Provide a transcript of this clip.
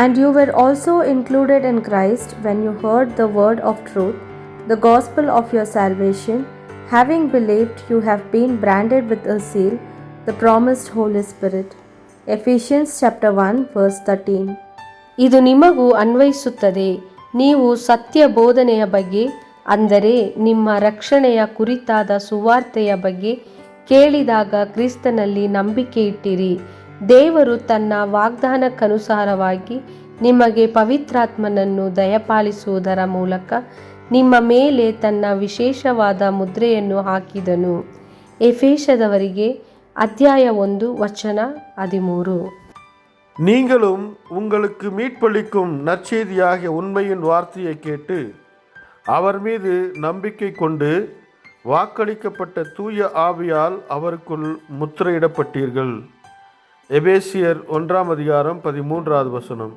And you were also included in Christ when you heard the word of truth, the gospel of your salvation. Having believed, you have been branded with a seal, the promised Holy Spirit. Ephesians chapter 1 verse 13. ಇದು ನಿಮಗೂ ಅನ್ವಯಿಸುತ್ತದೆ. ನೀವು ಸತ್ಯ ಬೋಧನೆಯ ಬಗ್ಗೆ, ಅಂದರೆ ನಿಮ್ಮ ರಕ್ಷಣೆಯ ಕುರಿತಾದ ಸುವಾರ್ತೆಯ ಬಗ್ಗೆ ಕೇಳಿದಾಗ ಕ್ರಿಸ್ತನಲ್ಲಿ ನಂಬಿಕೆ ಇಟ್ಟಿರಿ. ದೇವರು ತನ್ನ ವಾಗ್ದಾನಕ್ಕನುಸಾರವಾಗಿ ನಿಮಗೆ ಪವಿತ್ರಾತ್ಮನನ್ನು ದಯಪಾಲಿಸುವುದರ ಮೂಲಕ ನಿಮ್ಮ ಮೇಲೆ ತನ್ನ ವಿಶೇಷವಾದ ಮುದ್ರೆಯನ್ನು ಹಾಕಿದನು. ಎಫೆಸದವರಿಗೆ ಅಧ್ಯಾಯ 1 ವಚನ 13. நீங்களும் உங்களுக்கு மீட்பளிக்கும் நற்செய்தியாகிய உண்மையின் வார்த்தையை கேட்டு அவர் மீது நம்பிக்கை கொண்டு வாக்களிக்கப்பட்ட தூய ஆவியால் அவருக்குள் முத்திரையிடப்பட்டீர்கள். எபேசியர் 1 அதிகாரம் 13வது வசனம்.